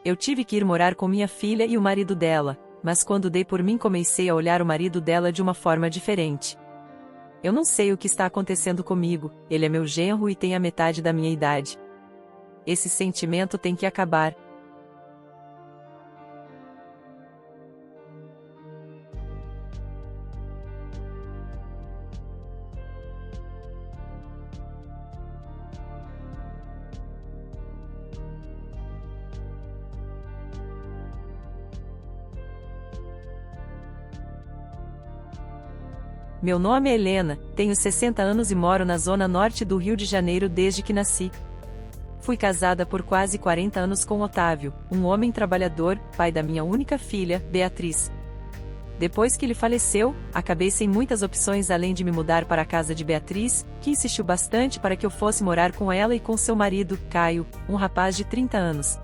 Eu tive que ir morar com minha filha e o marido dela, mas quando dei por mim comecei a olhar o marido dela de uma forma diferente. Eu não sei o que está acontecendo comigo, ele é meu genro e tem a metade da minha idade. Esse sentimento tem que acabar. Meu nome é Helena, tenho 60 anos e moro na zona norte do Rio de Janeiro desde que nasci. Fui casada por quase 40 anos com Otávio, um homem trabalhador, pai da minha única filha, Beatriz. Depois que ele faleceu, acabei sem muitas opções além de me mudar para a casa de Beatriz, que insistiu bastante para que eu fosse morar com ela e com seu marido, Caio, um rapaz de 30 anos.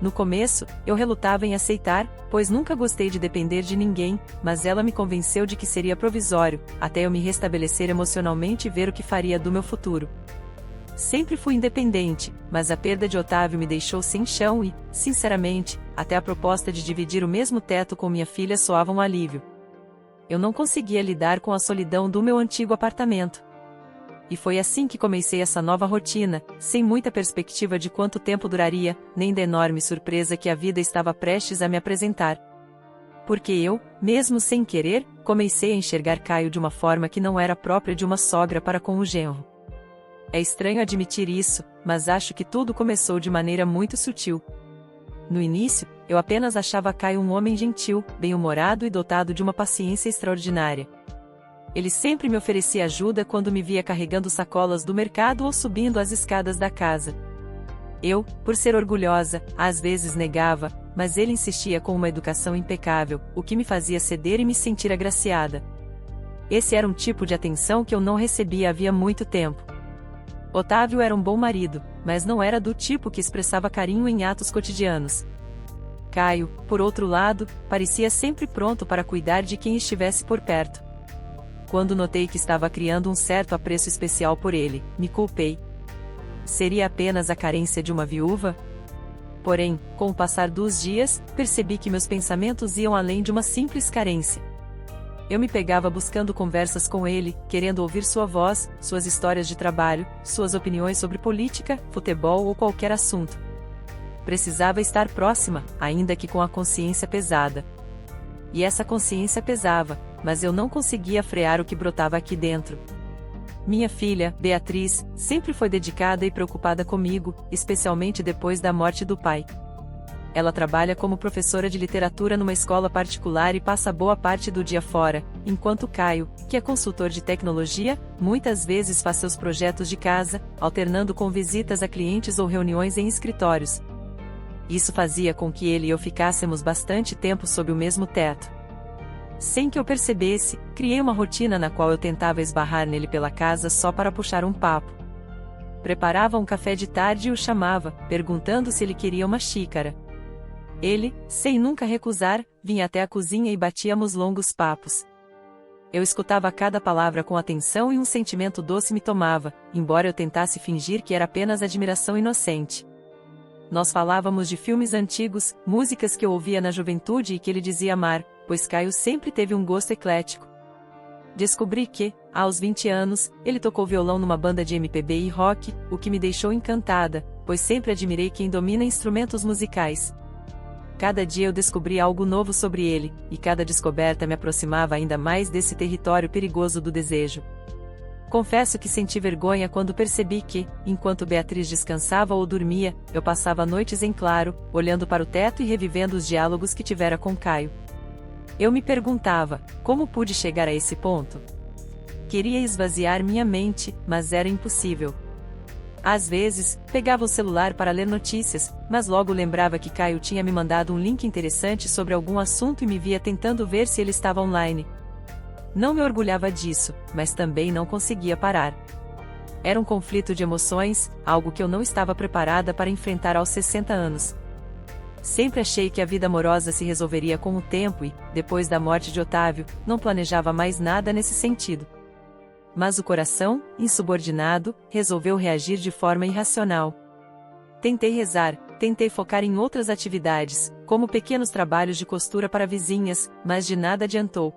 No começo, eu relutava em aceitar, pois nunca gostei de depender de ninguém, mas ela me convenceu de que seria provisório, até eu me restabelecer emocionalmente e ver o que faria do meu futuro. Sempre fui independente, mas a perda de Otávio me deixou sem chão e, sinceramente, até a proposta de dividir o mesmo teto com minha filha soava um alívio. Eu não conseguia lidar com a solidão do meu antigo apartamento. E foi assim que comecei essa nova rotina, sem muita perspectiva de quanto tempo duraria, nem da enorme surpresa que a vida estava prestes a me apresentar. Porque eu, mesmo sem querer, comecei a enxergar Caio de uma forma que não era própria de uma sogra para com o genro. É estranho admitir isso, mas acho que tudo começou de maneira muito sutil. No início, eu apenas achava Caio um homem gentil, bem-humorado e dotado de uma paciência extraordinária. Ele sempre me oferecia ajuda quando me via carregando sacolas do mercado ou subindo as escadas da casa. Eu, por ser orgulhosa, às vezes negava, mas ele insistia com uma educação impecável, o que me fazia ceder e me sentir agraciada. Esse era um tipo de atenção que eu não recebia havia muito tempo. Otávio era um bom marido, mas não era do tipo que expressava carinho em atos cotidianos. Caio, por outro lado, parecia sempre pronto para cuidar de quem estivesse por perto. Quando notei que estava criando um certo apreço especial por ele, me culpei. Seria apenas a carência de uma viúva? Porém, com o passar dos dias, percebi que meus pensamentos iam além de uma simples carência. Eu me pegava buscando conversas com ele, querendo ouvir sua voz, suas histórias de trabalho, suas opiniões sobre política, futebol ou qualquer assunto. Precisava estar próxima, ainda que com a consciência pesada. E essa consciência pesava, mas eu não conseguia frear o que brotava aqui dentro. Minha filha, Beatriz, sempre foi dedicada e preocupada comigo, especialmente depois da morte do pai. Ela trabalha como professora de literatura numa escola particular e passa boa parte do dia fora, enquanto Caio, que é consultor de tecnologia, muitas vezes faz seus projetos de casa, alternando com visitas a clientes ou reuniões em escritórios. Isso fazia com que ele e eu ficássemos bastante tempo sob o mesmo teto. Sem que eu percebesse, criei uma rotina na qual eu tentava esbarrar nele pela casa só para puxar um papo. Preparava um café de tarde e o chamava, perguntando se ele queria uma xícara. Ele, sem nunca recusar, vinha até a cozinha e batíamos longos papos. Eu escutava cada palavra com atenção e um sentimento doce me tomava, embora eu tentasse fingir que era apenas admiração inocente. Nós falávamos de filmes antigos, músicas que eu ouvia na juventude e que ele dizia amar, pois Caio sempre teve um gosto eclético. Descobri que, aos 20 anos, ele tocou violão numa banda de MPB e rock, o que me deixou encantada, pois sempre admirei quem domina instrumentos musicais. Cada dia eu descobri algo novo sobre ele, e cada descoberta me aproximava ainda mais desse território perigoso do desejo. Confesso que senti vergonha quando percebi que, enquanto Beatriz descansava ou dormia, eu passava noites em claro, olhando para o teto e revivendo os diálogos que tivera com Caio. Eu me perguntava, como pude chegar a esse ponto? Queria esvaziar minha mente, mas era impossível. Às vezes, pegava o celular para ler notícias, mas logo lembrava que Caio tinha me mandado um link interessante sobre algum assunto e me via tentando ver se ele estava online. Não me orgulhava disso, mas também não conseguia parar. Era um conflito de emoções, algo que eu não estava preparada para enfrentar aos 60 anos. Sempre achei que a vida amorosa se resolveria com o tempo e, depois da morte de Otávio, não planejava mais nada nesse sentido. Mas o coração, insubordinado, resolveu reagir de forma irracional. Tentei rezar, Tentei focar em outras atividades, como pequenos trabalhos de costura para vizinhas, mas de nada adiantou.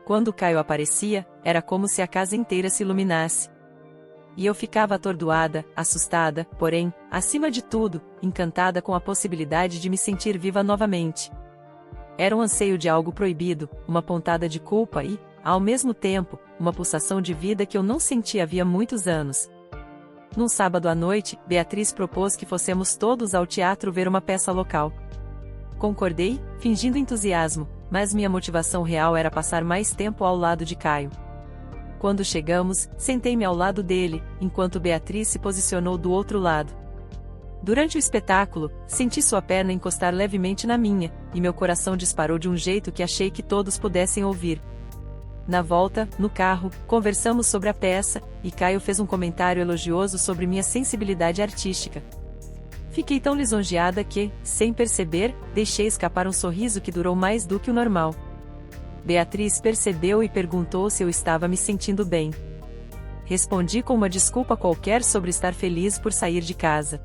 Quando Caio aparecia, era como se a casa inteira se iluminasse. E eu ficava atordoada, assustada, porém, acima de tudo, encantada com a possibilidade de me sentir viva novamente. Era um anseio de algo proibido, uma pontada de culpa e, ao mesmo tempo, uma pulsação de vida que eu não sentia havia muitos anos. Num sábado à noite, Beatriz propôs que fossemos todos ao teatro ver uma peça local. Concordei, fingindo entusiasmo, mas minha motivação real era passar mais tempo ao lado de Caio. Quando chegamos, sentei-me ao lado dele, enquanto Beatriz se posicionou do outro lado. Durante o espetáculo, senti sua perna encostar levemente na minha, e meu coração disparou de um jeito que achei que todos pudessem ouvir. Na volta, no carro, conversamos sobre a peça, e Caio fez um comentário elogioso sobre minha sensibilidade artística. Fiquei tão lisonjeada que, sem perceber, deixei escapar um sorriso que durou mais do que o normal. Beatriz percebeu e perguntou se eu estava me sentindo bem. Respondi com uma desculpa qualquer sobre estar feliz por sair de casa.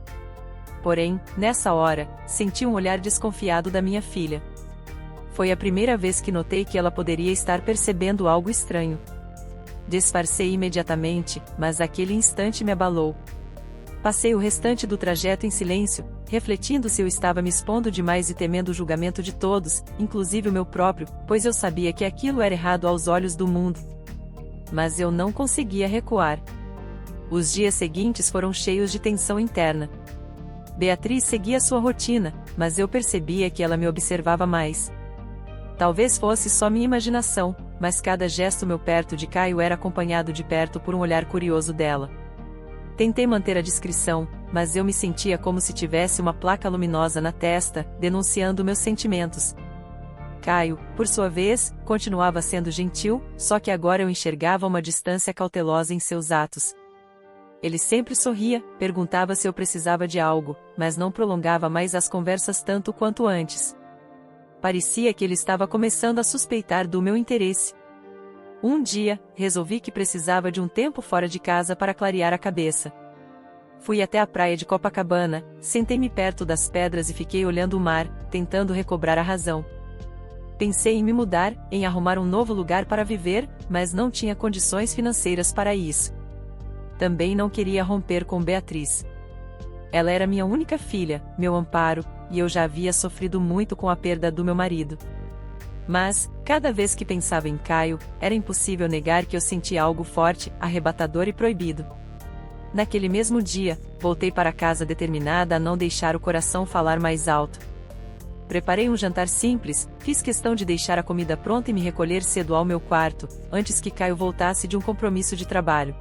Porém, nessa hora, senti um olhar desconfiado da minha filha. Foi a primeira vez que notei que ela poderia estar percebendo algo estranho. Disfarcei imediatamente, mas aquele instante me abalou. Passei o restante do trajeto em silêncio, refletindo se eu estava me expondo demais e temendo o julgamento de todos, inclusive o meu próprio, pois eu sabia que aquilo era errado aos olhos do mundo. Mas eu não conseguia recuar. Os dias seguintes foram cheios de tensão interna. Beatriz seguia sua rotina, mas eu percebia que ela me observava mais. Talvez fosse só minha imaginação, mas cada gesto meu perto de Caio era acompanhado de perto por um olhar curioso dela. Tentei manter a discrição, mas eu me sentia como se tivesse uma placa luminosa na testa, denunciando meus sentimentos. Caio, por sua vez, continuava sendo gentil, só que agora eu enxergava uma distância cautelosa em seus atos. Ele sempre sorria, perguntava se eu precisava de algo, mas não prolongava mais as conversas tanto quanto antes. Parecia que ele estava começando a suspeitar do meu interesse. Um dia, resolvi que precisava de um tempo fora de casa para clarear a cabeça. Fui até a praia de Copacabana, sentei-me perto das pedras e fiquei olhando o mar, tentando recobrar a razão. Pensei em me mudar, em arrumar um novo lugar para viver, mas não tinha condições financeiras para isso. Também não queria romper com Beatriz. Ela era minha única filha, meu amparo, e eu já havia sofrido muito com a perda do meu marido. Mas, cada vez que pensava em Caio, era impossível negar que eu sentia algo forte, arrebatador e proibido. Naquele mesmo dia, voltei para casa determinada a não deixar o coração falar mais alto. Preparei um jantar simples, fiz questão de deixar a comida pronta e me recolher cedo ao meu quarto, antes que Caio voltasse de um compromisso de trabalho.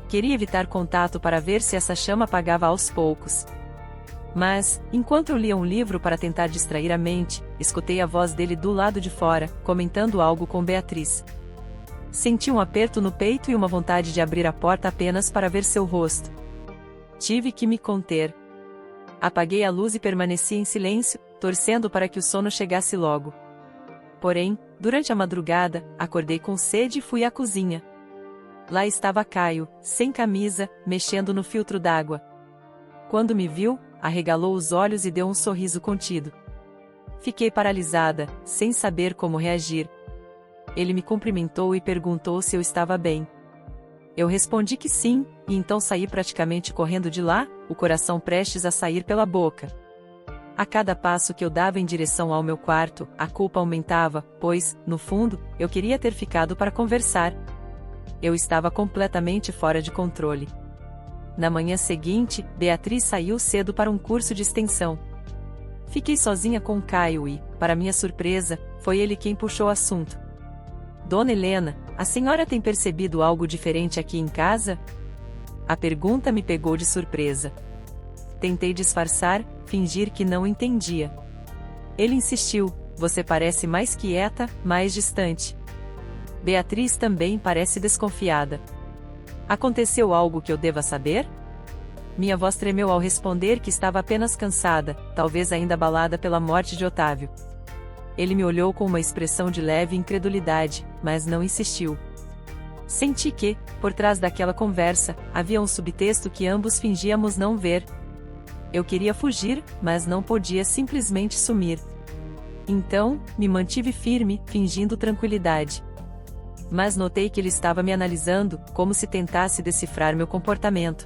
Queria evitar contato para ver se essa chama apagava aos poucos. Mas, enquanto eu lia um livro para tentar distrair a mente, escutei a voz dele do lado de fora, comentando algo com Beatriz. Senti um aperto no peito e uma vontade de abrir a porta apenas para ver seu rosto. Tive que me conter. Apaguei a luz e permaneci em silêncio, torcendo para que o sono chegasse logo. Porém, durante a madrugada, acordei com sede e fui à cozinha. Lá estava Caio, sem camisa, mexendo no filtro d'água. Quando me viu, arregalou os olhos e deu um sorriso contido. Fiquei paralisada, sem saber como reagir. Ele me cumprimentou e perguntou se eu estava bem. Eu respondi que sim, e então saí praticamente correndo de lá, o coração prestes a sair pela boca. A cada passo que eu dava em direção ao meu quarto, a culpa aumentava, pois, no fundo, eu queria ter ficado para conversar. Eu estava completamente fora de controle. Na manhã seguinte, Beatriz saiu cedo para um curso de extensão. Fiquei sozinha com Caio e, para minha surpresa, foi ele quem puxou o assunto. Dona Helena, a senhora tem percebido algo diferente aqui em casa? A pergunta me pegou de surpresa. Tentei disfarçar, fingir que não entendia. Ele insistiu, você parece mais quieta, mais distante. Beatriz também parece desconfiada. Aconteceu algo que eu deva saber? Minha voz tremeu ao responder que estava apenas cansada, talvez ainda abalada pela morte de Otávio. Ele me olhou com uma expressão de leve incredulidade, mas não insistiu. Senti que, por trás daquela conversa, havia um subtexto que ambos fingíamos não ver. Eu queria fugir, mas não podia simplesmente sumir. Então, me mantive firme, fingindo tranquilidade. Mas notei que ele estava me analisando, como se tentasse decifrar meu comportamento.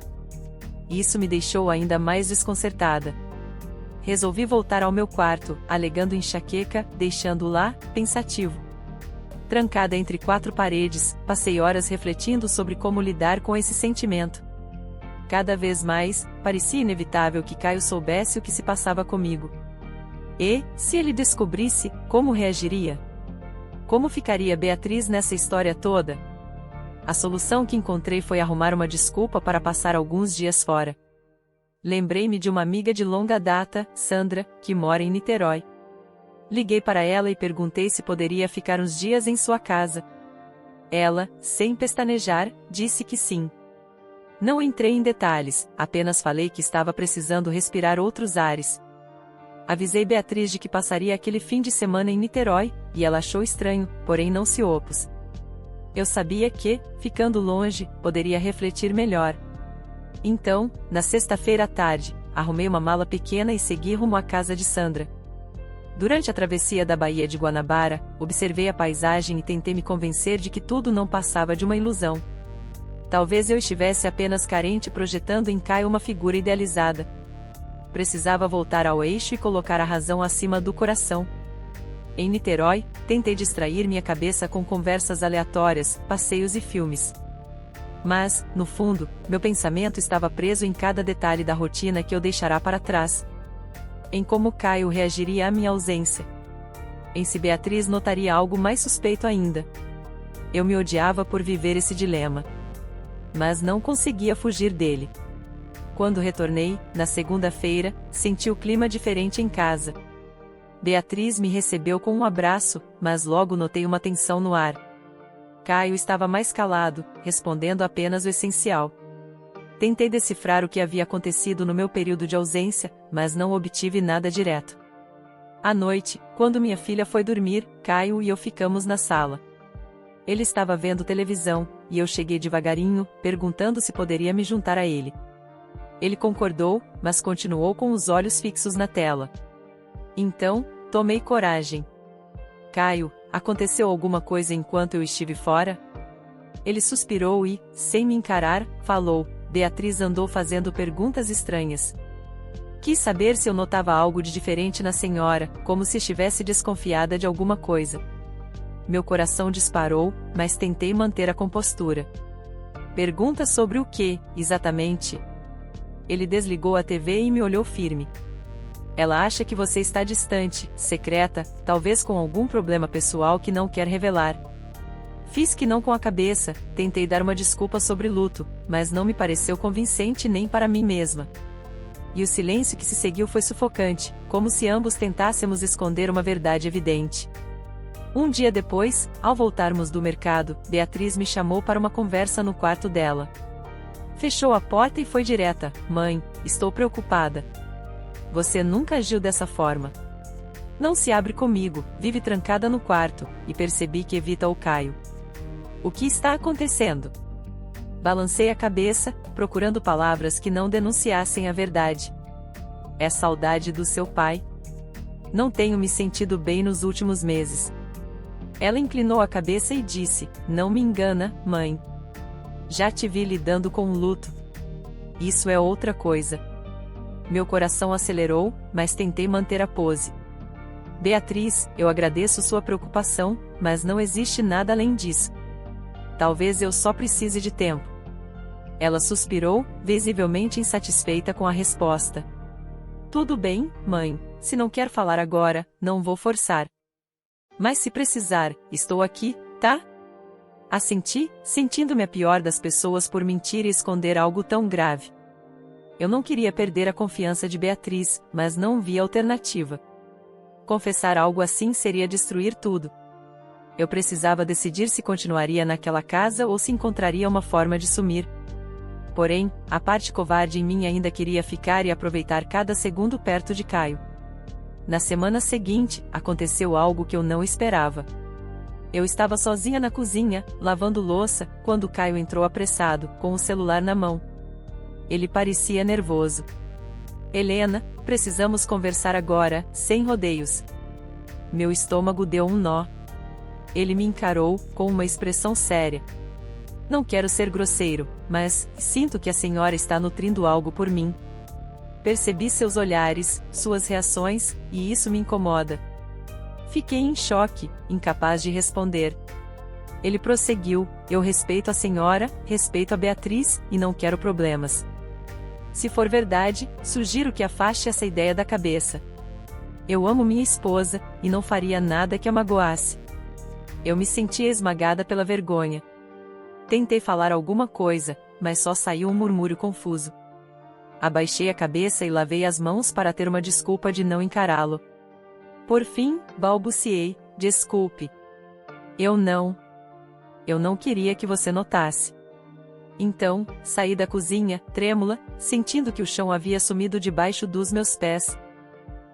Isso me deixou ainda mais desconcertada. Resolvi voltar ao meu quarto, alegando enxaqueca, deixando-o lá, pensativo. Trancada entre 4 paredes, passei horas refletindo sobre como lidar com esse sentimento. Cada vez mais, parecia inevitável que Caio soubesse o que se passava comigo. E, se ele descobrisse, como reagiria? Como ficaria Beatriz nessa história toda? A solução que encontrei foi arrumar uma desculpa para passar alguns dias fora. Lembrei-me de uma amiga de longa data, Sandra, que mora em Niterói. Liguei para ela e perguntei se poderia ficar uns dias em sua casa. Ela, sem pestanejar, disse que sim. Não entrei em detalhes, apenas falei que estava precisando respirar outros ares. Avisei Beatriz de que passaria aquele fim de semana em Niterói, e ela achou estranho, porém não se opôs. Eu sabia que, ficando longe, poderia refletir melhor. Então, na sexta-feira à tarde, arrumei uma mala pequena e segui rumo à casa de Sandra. Durante a travessia da Baía de Guanabara, observei a paisagem e tentei me convencer de que tudo não passava de uma ilusão. Talvez eu estivesse apenas carente projetando em Caio uma figura idealizada. Precisava voltar ao eixo e colocar a razão acima do coração. Em Niterói, tentei distrair minha cabeça com conversas aleatórias, passeios e filmes. Mas, no fundo, meu pensamento estava preso em cada detalhe da rotina que eu deixara para trás. Em como Caio reagiria à minha ausência. Em se Beatriz notaria algo mais suspeito ainda. Eu me odiava por viver esse dilema. Mas não conseguia fugir dele. Quando retornei, na segunda-feira, senti o clima diferente em casa. Beatriz me recebeu com um abraço, mas logo notei uma tensão no ar. Caio estava mais calado, respondendo apenas o essencial. Tentei decifrar o que havia acontecido no meu período de ausência, mas não obtive nada direto. À noite, quando minha filha foi dormir, Caio e eu ficamos na sala. Ele estava vendo televisão, e eu cheguei devagarinho, perguntando se poderia me juntar a ele. Ele concordou, mas continuou com os olhos fixos na tela. Então, tomei coragem. Caio, aconteceu alguma coisa enquanto eu estive fora? Ele suspirou e, sem me encarar, falou: Beatriz andou fazendo perguntas estranhas. Quis saber se eu notava algo de diferente na senhora, como se estivesse desconfiada de alguma coisa. Meu coração disparou, mas tentei manter a compostura. Pergunta sobre o que, exatamente? Ele desligou a TV e me olhou firme. Ela acha que você está distante, secreta, talvez com algum problema pessoal que não quer revelar. Fiz que não com a cabeça, tentei dar uma desculpa sobre luto, mas não me pareceu convincente nem para mim mesma. E o silêncio que se seguiu foi sufocante, como se ambos tentássemos esconder uma verdade evidente. Um dia depois, ao voltarmos do mercado, Beatriz me chamou para uma conversa no quarto dela. Fechou a porta e foi direta: Mãe, estou preocupada. Você nunca agiu dessa forma. Não se abre comigo, vive trancada no quarto, e percebi que evita o Caio. O que está acontecendo? Balancei a cabeça, procurando palavras que não denunciassem a verdade. É saudade do seu pai? Não tenho me sentido bem nos últimos meses. Ela inclinou a cabeça e disse: Não me engana, mãe. Já te vi lidando com o luto. Isso é outra coisa. Meu coração acelerou, mas tentei manter a pose. Beatriz, eu agradeço sua preocupação, mas não existe nada além disso. Talvez eu só precise de tempo. Ela suspirou, visivelmente insatisfeita com a resposta. Tudo bem, mãe, se não quer falar agora, não vou forçar. Mas se precisar, estou aqui, tá? Assenti, sentindo-me a pior das pessoas por mentir e esconder algo tão grave. Eu não queria perder a confiança de Beatriz, mas não via alternativa. Confessar algo assim seria destruir tudo. Eu precisava decidir se continuaria naquela casa ou se encontraria uma forma de sumir. Porém, a parte covarde em mim ainda queria ficar e aproveitar cada segundo perto de Caio. Na semana seguinte, aconteceu algo que eu não esperava. Eu estava sozinha na cozinha, lavando louça, quando Caio entrou apressado, com o celular na mão. Ele parecia nervoso. Helena, precisamos conversar agora, sem rodeios. Meu estômago deu um nó. Ele me encarou, com uma expressão séria. Não quero ser grosseiro, mas sinto que a senhora está nutrindo algo por mim. Percebi seus olhares, suas reações, e isso me incomoda. Fiquei em choque, incapaz de responder. Ele prosseguiu: eu respeito a senhora, respeito a Beatriz, e não quero problemas. Se for verdade, sugiro que afaste essa ideia da cabeça. Eu amo minha esposa, e não faria nada que a magoasse. Eu me sentia esmagada pela vergonha. Tentei falar alguma coisa, mas só saiu um murmúrio confuso. Abaixei a cabeça e lavei as mãos para ter uma desculpa de não encará-lo. Por fim, balbuciei: desculpe. Eu não queria que você notasse. Então, saí da cozinha, trêmula, sentindo que o chão havia sumido debaixo dos meus pés.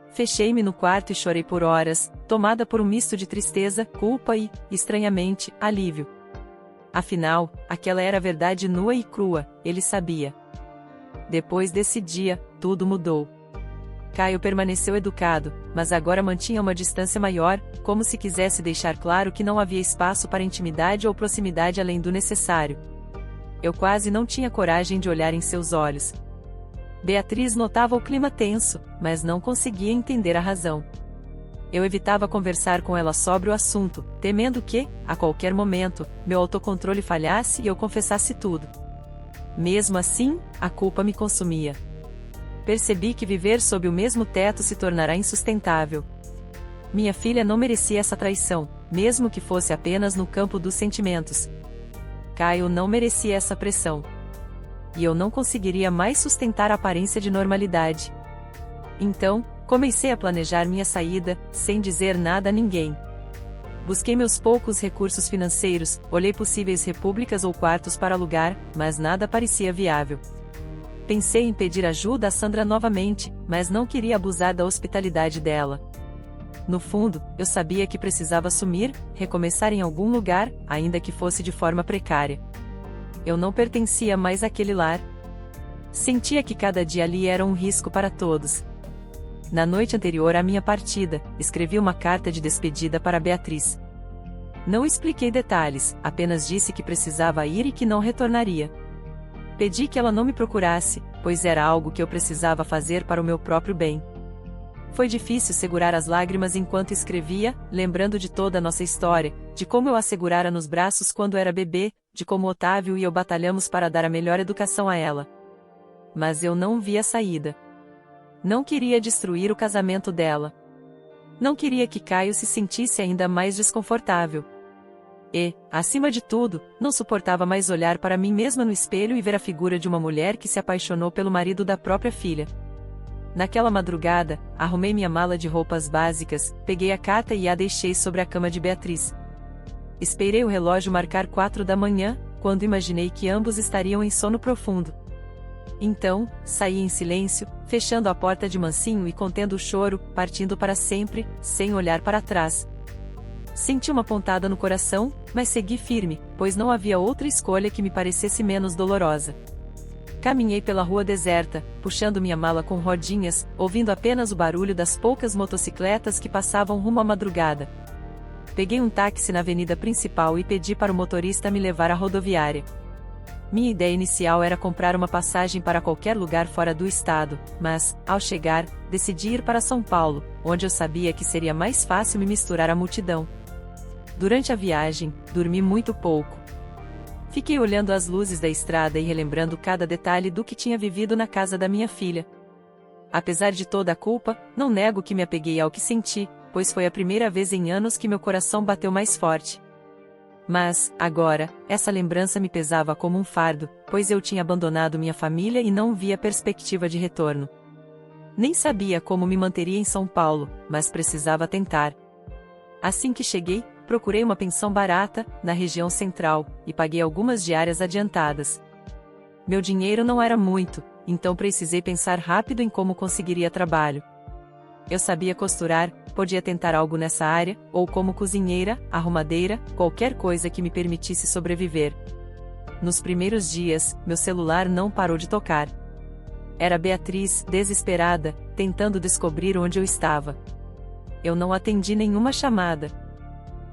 Fechei-me no quarto e chorei por horas, tomada por um misto de tristeza, culpa e, estranhamente, alívio. Afinal, aquela era a verdade nua e crua, ele sabia. Depois desse dia, tudo mudou. Caio permaneceu educado, mas agora mantinha uma distância maior, como se quisesse deixar claro que não havia espaço para intimidade ou proximidade além do necessário. Eu quase não tinha coragem de olhar em seus olhos. Beatriz notava o clima tenso, mas não conseguia entender a razão. Eu evitava conversar com ela sobre o assunto, temendo que, a qualquer momento, meu autocontrole falhasse e eu confessasse tudo. Mesmo assim, a culpa me consumia. Percebi que viver sob o mesmo teto se tornará insustentável. Minha filha não merecia essa traição, mesmo que fosse apenas no campo dos sentimentos. Caio não merecia essa pressão. E eu não conseguiria mais sustentar a aparência de normalidade. Então, comecei a planejar minha saída, sem dizer nada a ninguém. Busquei meus poucos recursos financeiros, olhei possíveis repúblicas ou quartos para alugar, mas nada parecia viável. Pensei em pedir ajuda a Sandra novamente, mas não queria abusar da hospitalidade dela. No fundo, eu sabia que precisava sumir, recomeçar em algum lugar, ainda que fosse de forma precária. Eu não pertencia mais àquele lar. Sentia que cada dia ali era um risco para todos. Na noite anterior à minha partida, escrevi uma carta de despedida para Beatriz. Não expliquei detalhes, apenas disse que precisava ir e que não retornaria. Pedi que ela não me procurasse, pois era algo que eu precisava fazer para o meu próprio bem. Foi difícil segurar as lágrimas enquanto escrevia, lembrando de toda a nossa história, de como eu a segurara nos braços quando era bebê, de como Otávio e eu batalhamos para dar a melhor educação a ela. Mas eu não via saída. Não queria destruir o casamento dela. Não queria que Caio se sentisse ainda mais desconfortável. E, acima de tudo, não suportava mais olhar para mim mesma no espelho e ver a figura de uma mulher que se apaixonou pelo marido da própria filha. Naquela madrugada, arrumei minha mala de roupas básicas, peguei a carta e a deixei sobre a cama de Beatriz. Esperei o relógio marcar 4 da manhã, quando imaginei que ambos estariam em sono profundo. Então, saí em silêncio, fechando a porta de mansinho e contendo o choro, partindo para sempre, sem olhar para trás. Senti uma pontada no coração, mas segui firme, pois não havia outra escolha que me parecesse menos dolorosa. Caminhei pela rua deserta, puxando minha mala com rodinhas, ouvindo apenas o barulho das poucas motocicletas que passavam rumo à madrugada. Peguei um táxi na avenida principal e pedi para o motorista me levar à rodoviária. Minha ideia inicial era comprar uma passagem para qualquer lugar fora do estado, mas, ao chegar, decidi ir para São Paulo, onde eu sabia que seria mais fácil me misturar à multidão. Durante a viagem, dormi muito pouco. Fiquei olhando as luzes da estrada e relembrando cada detalhe do que tinha vivido na casa da minha filha. Apesar de toda a culpa, não nego que me apeguei ao que senti, pois foi a primeira vez em anos que meu coração bateu mais forte. Mas, agora, essa lembrança me pesava como um fardo, pois eu tinha abandonado minha família e não via perspectiva de retorno. Nem sabia como me manteria em São Paulo, mas precisava tentar. Assim que cheguei, procurei uma pensão barata, na região central, e paguei algumas diárias adiantadas. Meu dinheiro não era muito, então precisei pensar rápido em como conseguiria trabalho. Eu sabia costurar, podia tentar algo nessa área, ou como cozinheira, arrumadeira, qualquer coisa que me permitisse sobreviver. Nos primeiros dias, meu celular não parou de tocar. Era Beatriz, desesperada, tentando descobrir onde eu estava. Eu não atendi nenhuma chamada.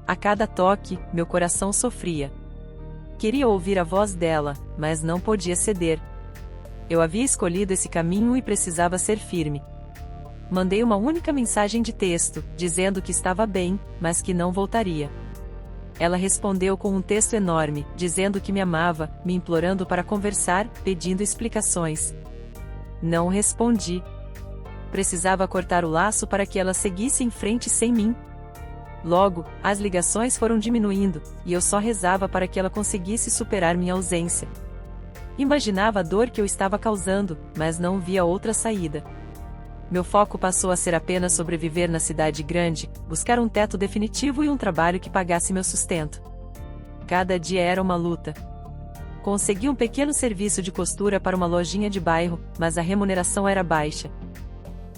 A cada toque, meu coração sofria. Queria ouvir a voz dela, mas não podia ceder. Eu havia escolhido esse caminho e precisava ser firme. Mandei uma única mensagem de texto, dizendo que estava bem, mas que não voltaria. Ela respondeu com um texto enorme, dizendo que me amava, me implorando para conversar, pedindo explicações. Não respondi. Precisava cortar o laço para que ela seguisse em frente sem mim. Logo, as ligações foram diminuindo, e eu só rezava para que ela conseguisse superar minha ausência. Imaginava a dor que eu estava causando, mas não via outra saída. Meu foco passou a ser apenas sobreviver na cidade grande, buscar um teto definitivo e um trabalho que pagasse meu sustento. Cada dia era uma luta. Consegui um pequeno serviço de costura para uma lojinha de bairro, mas a remuneração era baixa.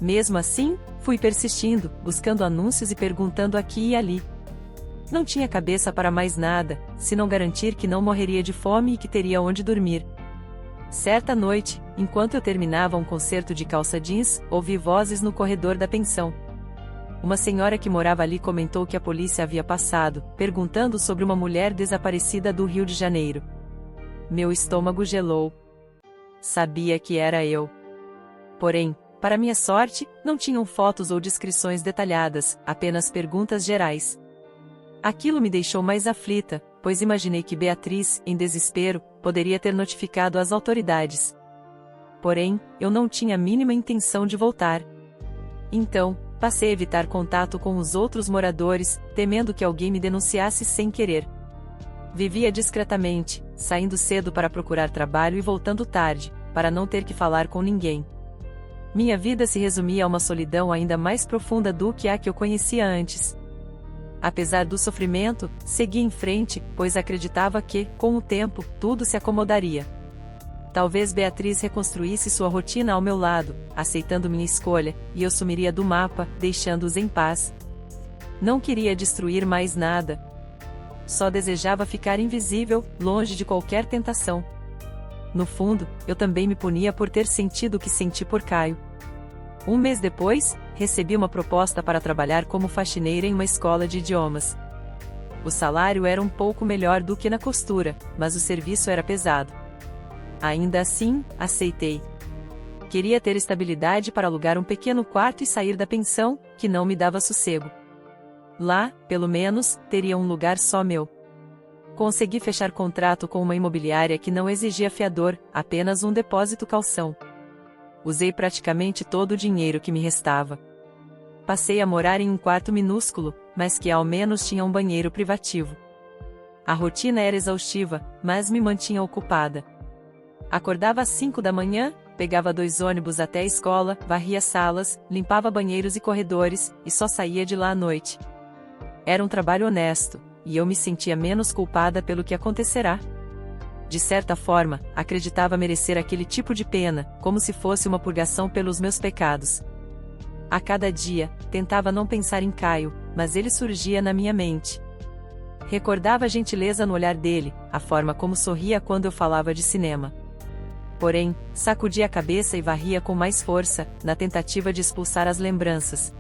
Mesmo assim, fui persistindo, buscando anúncios e perguntando aqui e ali. Não tinha cabeça para mais nada, se não garantir que não morreria de fome e que teria onde dormir. Certa noite, enquanto eu terminava um concerto de calça jeans, ouvi vozes no corredor da pensão. Uma senhora que morava ali comentou que a polícia havia passado, perguntando sobre uma mulher desaparecida do Rio de Janeiro. Meu estômago gelou. Sabia que era eu. Porém, para minha sorte, não tinham fotos ou descrições detalhadas, apenas perguntas gerais. Aquilo me deixou mais aflita, pois imaginei que Beatriz, em desespero, poderia ter notificado as autoridades. Porém, eu não tinha a mínima intenção de voltar. Então, passei a evitar contato com os outros moradores, temendo que alguém me denunciasse sem querer. Vivia discretamente, saindo cedo para procurar trabalho e voltando tarde, para não ter que falar com ninguém. Minha vida se resumia a uma solidão ainda mais profunda do que a que eu conhecia antes. Apesar do sofrimento, segui em frente, pois acreditava que, com o tempo, tudo se acomodaria. Talvez Beatriz reconstruísse sua rotina ao meu lado, aceitando minha escolha, e eu sumiria do mapa, deixando-os em paz. Não queria destruir mais nada. Só desejava ficar invisível, longe de qualquer tentação. No fundo, eu também me punia por ter sentido o que senti por Caio. Um mês depois, recebi uma proposta para trabalhar como faxineira em uma escola de idiomas. O salário era um pouco melhor do que na costura, mas o serviço era pesado. Ainda assim, aceitei. Queria ter estabilidade para alugar um pequeno quarto e sair da pensão, que não me dava sossego. Lá, pelo menos, teria um lugar só meu. Consegui fechar contrato com uma imobiliária que não exigia fiador, apenas um depósito calção. Usei praticamente todo o dinheiro que me restava. Passei a morar em um quarto minúsculo, mas que ao menos tinha um banheiro privativo. A rotina era exaustiva, mas me mantinha ocupada. Acordava às 5 da manhã, pegava 2 ônibus até a escola, varria salas, limpava banheiros e corredores, e só saía de lá à noite. Era um trabalho honesto, e eu me sentia menos culpada pelo que acontecerá. De certa forma, acreditava merecer aquele tipo de pena, como se fosse uma purgação pelos meus pecados. A cada dia, tentava não pensar em Caio, mas ele surgia na minha mente. Recordava a gentileza no olhar dele, a forma como sorria quando eu falava de cinema. Porém, sacudia a cabeça e varria com mais força, na tentativa de expulsar as lembranças.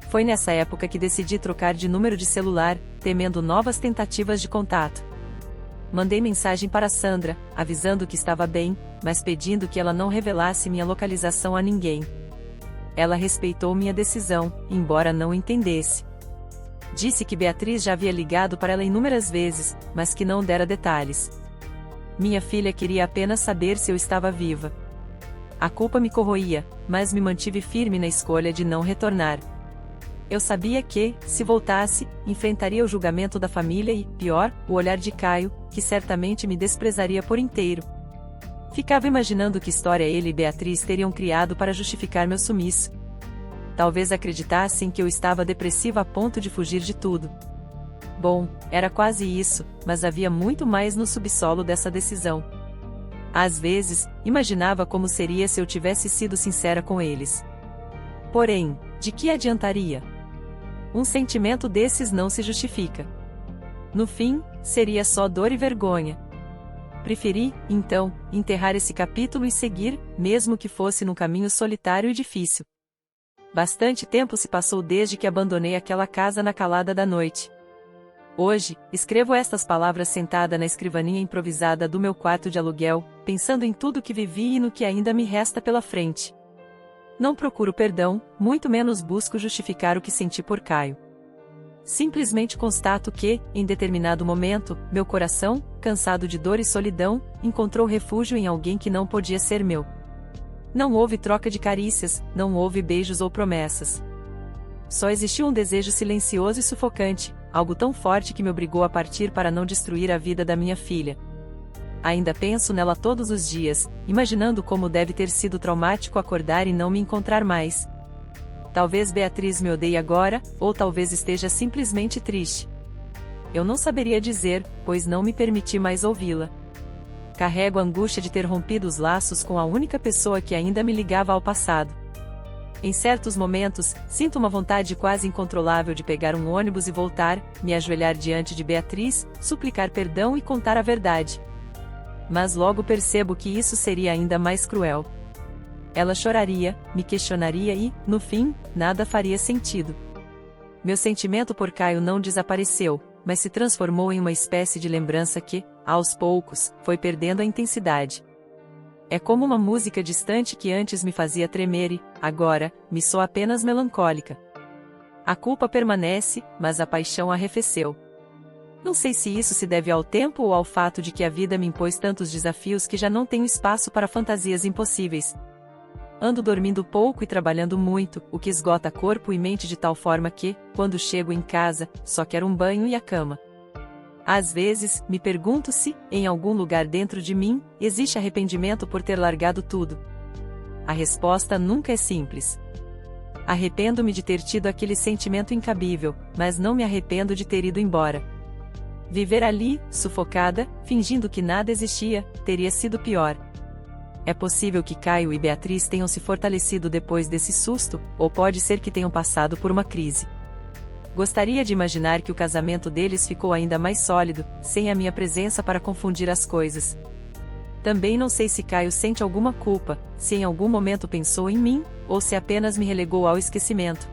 Foi nessa época que decidi trocar de número de celular, temendo novas tentativas de contato. Mandei mensagem para Sandra, avisando que estava bem, mas pedindo que ela não revelasse minha localização a ninguém. Ela respeitou minha decisão, embora não entendesse. Disse que Beatriz já havia ligado para ela inúmeras vezes, mas que não dera detalhes. Minha filha queria apenas saber se eu estava viva. A culpa me corroía, mas me mantive firme na escolha de não retornar. Eu sabia que, se voltasse, enfrentaria o julgamento da família e, pior, o olhar de Caio, que certamente me desprezaria por inteiro. Ficava imaginando que história ele e Beatriz teriam criado para justificar meu sumiço. Talvez acreditassem que eu estava depressiva a ponto de fugir de tudo. Bom, era quase isso, mas havia muito mais no subsolo dessa decisão. Às vezes, imaginava como seria se eu tivesse sido sincera com eles. Porém, de que adiantaria? Um sentimento desses não se justifica. No fim, seria só dor e vergonha. Preferi, então, enterrar esse capítulo e seguir, mesmo que fosse num caminho solitário e difícil. Bastante tempo se passou desde que abandonei aquela casa na calada da noite. Hoje, escrevo estas palavras sentada na escrivaninha improvisada do meu quarto de aluguel, pensando em tudo que vivi e no que ainda me resta pela frente. Não procuro perdão, muito menos busco justificar o que senti por Caio. Simplesmente constato que, em determinado momento, meu coração, cansado de dor e solidão, encontrou refúgio em alguém que não podia ser meu. Não houve troca de carícias, não houve beijos ou promessas. Só existiu um desejo silencioso e sufocante, algo tão forte que me obrigou a partir para não destruir a vida da minha filha. Ainda penso nela todos os dias, imaginando como deve ter sido traumático acordar e não me encontrar mais. Talvez Beatriz me odeie agora, ou talvez esteja simplesmente triste. Eu não saberia dizer, pois não me permiti mais ouvi-la. Carrego a angústia de ter rompido os laços com a única pessoa que ainda me ligava ao passado. Em certos momentos, sinto uma vontade quase incontrolável de pegar um ônibus e voltar, me ajoelhar diante de Beatriz, suplicar perdão e contar a verdade. Mas logo percebo que isso seria ainda mais cruel. Ela choraria, me questionaria e, no fim, nada faria sentido. Meu sentimento por Caio não desapareceu, mas se transformou em uma espécie de lembrança que, aos poucos, foi perdendo a intensidade. É como uma música distante que antes me fazia tremer e, agora, me soa apenas melancólica. A culpa permanece, mas a paixão arrefeceu. Não sei se isso se deve ao tempo ou ao fato de que a vida me impôs tantos desafios que já não tenho espaço para fantasias impossíveis. Ando dormindo pouco e trabalhando muito, o que esgota corpo e mente de tal forma que, quando chego em casa, só quero um banho e a cama. Às vezes, me pergunto se, em algum lugar dentro de mim, existe arrependimento por ter largado tudo. A resposta nunca é simples. Arrependo-me de ter tido aquele sentimento incabível, mas não me arrependo de ter ido embora. Viver ali, sufocada, fingindo que nada existia, teria sido pior. É possível que Caio e Beatriz tenham se fortalecido depois desse susto, ou pode ser que tenham passado por uma crise. Gostaria de imaginar que o casamento deles ficou ainda mais sólido, sem a minha presença para confundir as coisas. Também não sei se Caio sente alguma culpa, se em algum momento pensou em mim, ou se apenas me relegou ao esquecimento.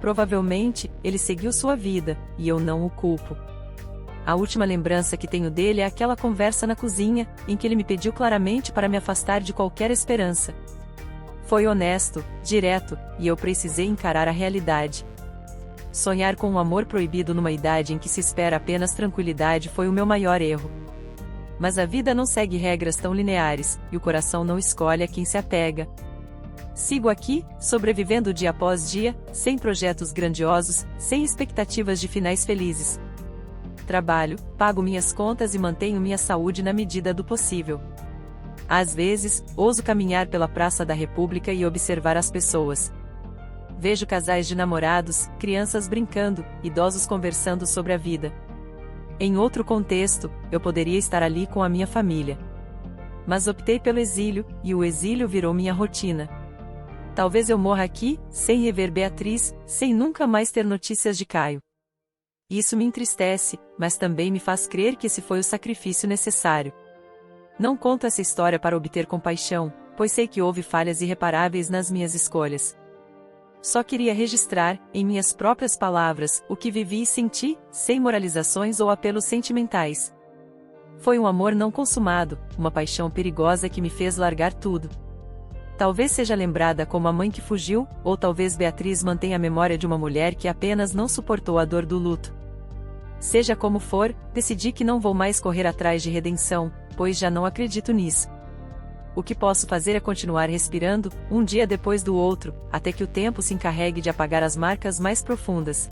Provavelmente, ele seguiu sua vida, e eu não o culpo. A última lembrança que tenho dele é aquela conversa na cozinha, em que ele me pediu claramente para me afastar de qualquer esperança. Foi honesto, direto, e eu precisei encarar a realidade. Sonhar com um amor proibido numa idade em que se espera apenas tranquilidade foi o meu maior erro. Mas a vida não segue regras tão lineares, e o coração não escolhe a quem se apega. Sigo aqui, sobrevivendo dia após dia, sem projetos grandiosos, sem expectativas de finais felizes. Trabalho, pago minhas contas e mantenho minha saúde na medida do possível. Às vezes, ouso caminhar pela Praça da República e observar as pessoas. Vejo casais de namorados, crianças brincando, idosos conversando sobre a vida. Em outro contexto, eu poderia estar ali com a minha família. Mas optei pelo exílio, e o exílio virou minha rotina. Talvez eu morra aqui, sem rever Beatriz, sem nunca mais ter notícias de Caio. Isso me entristece, mas também me faz crer que esse foi o sacrifício necessário. Não conto essa história para obter compaixão, pois sei que houve falhas irreparáveis nas minhas escolhas. Só queria registrar, em minhas próprias palavras, o que vivi e senti, sem moralizações ou apelos sentimentais. Foi um amor não consumado, uma paixão perigosa que me fez largar tudo. Talvez seja lembrada como a mãe que fugiu, ou talvez Beatriz mantenha a memória de uma mulher que apenas não suportou a dor do luto. Seja como for, decidi que não vou mais correr atrás de redenção, pois já não acredito nisso. O que posso fazer é continuar respirando, um dia depois do outro, até que o tempo se encarregue de apagar as marcas mais profundas.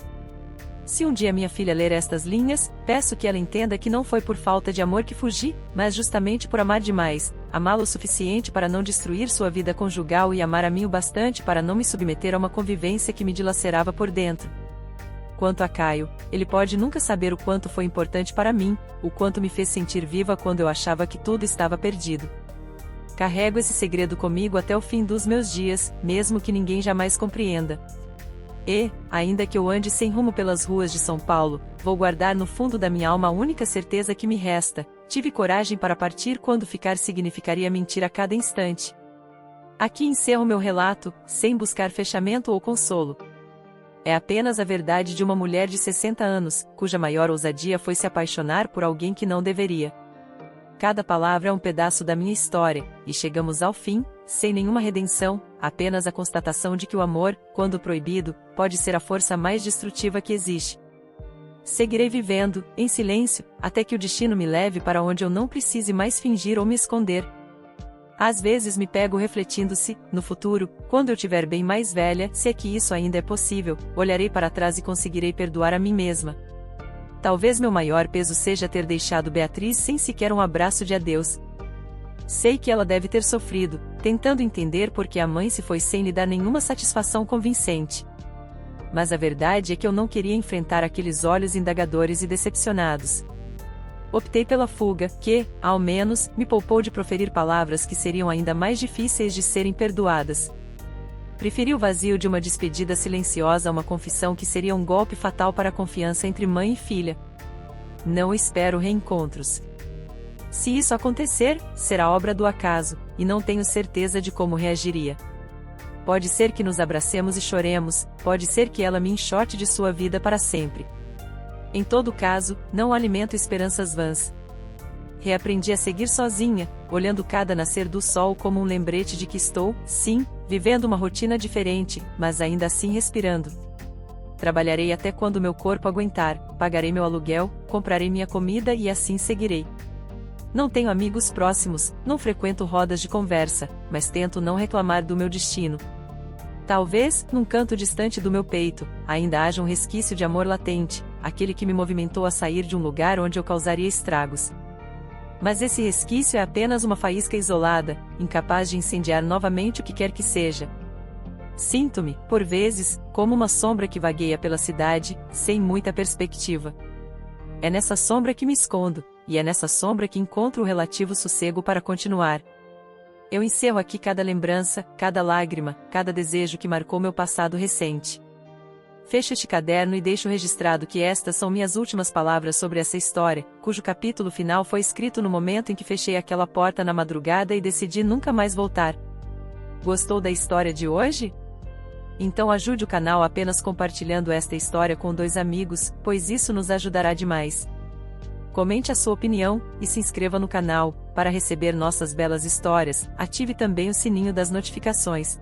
Se um dia minha filha ler estas linhas, peço que ela entenda que não foi por falta de amor que fugi, mas justamente por amar demais, amá-lo o suficiente para não destruir sua vida conjugal e amar a mim o bastante para não me submeter a uma convivência que me dilacerava por dentro. Quanto a Caio, ele pode nunca saber o quanto foi importante para mim, o quanto me fez sentir viva quando eu achava que tudo estava perdido. Carrego esse segredo comigo até o fim dos meus dias, mesmo que ninguém jamais compreenda. E, ainda que eu ande sem rumo pelas ruas de São Paulo, vou guardar no fundo da minha alma a única certeza que me resta, Tive coragem para partir quando ficar significaria mentir a cada instante. Aqui encerro meu relato, sem buscar fechamento ou consolo. É apenas a verdade de uma mulher de 60 anos, cuja maior ousadia foi se apaixonar por alguém que não deveria. Cada palavra é um pedaço da minha história, e chegamos ao fim, sem nenhuma redenção, apenas a constatação de que o amor, quando proibido, pode ser a força mais destrutiva que existe. Seguirei vivendo, em silêncio, até que o destino me leve para onde eu não precise mais fingir ou me esconder. Às vezes me pego refletindo se, no futuro, quando eu tiver bem mais velha, se é que isso ainda é possível, olharei para trás e conseguirei perdoar a mim mesma. Talvez meu maior peso seja ter deixado Beatriz sem sequer um abraço de adeus. Sei que ela deve ter sofrido, tentando entender por que a mãe se foi sem lhe dar nenhuma satisfação convincente. Mas a verdade é que eu não queria enfrentar aqueles olhos indagadores e decepcionados. Optei pela fuga, que, ao menos, me poupou de proferir palavras que seriam ainda mais difíceis de serem perdoadas. Preferi o vazio de uma despedida silenciosa a uma confissão que seria um golpe fatal para a confiança entre mãe e filha. Não espero reencontros. Se isso acontecer, será obra do acaso, e não tenho certeza de como reagiria. Pode ser que nos abracemos e choremos, pode ser que ela me enxote de sua vida para sempre. Em todo caso, não alimento esperanças vãs. Reaprendi a seguir sozinha, olhando cada nascer do sol como um lembrete de que estou, sim, vivendo uma rotina diferente, mas ainda assim respirando. Trabalharei até quando meu corpo aguentar, pagarei meu aluguel, comprarei minha comida e assim seguirei. Não tenho amigos próximos, não frequento rodas de conversa, mas tento não reclamar do meu destino. Talvez, num canto distante do meu peito, ainda haja um resquício de amor latente, aquele que me movimentou a sair de um lugar onde eu causaria estragos. Mas esse resquício é apenas uma faísca isolada, incapaz de incendiar novamente o que quer que seja. Sinto-me, por vezes, como uma sombra que vagueia pela cidade, sem muita perspectiva. É nessa sombra que me escondo, e é nessa sombra que encontro o relativo sossego para continuar. Eu encerro aqui cada lembrança, cada lágrima, cada desejo que marcou meu passado recente. Fecho este caderno e deixo registrado que estas são minhas últimas palavras sobre essa história, cujo capítulo final foi escrito no momento em que fechei aquela porta na madrugada e decidi nunca mais voltar. Gostou da história de hoje? Então ajude o canal apenas compartilhando esta história com 2 amigos, pois isso nos ajudará demais. Comente a sua opinião, e se inscreva no canal, para receber nossas belas histórias. Ative também o sininho das notificações.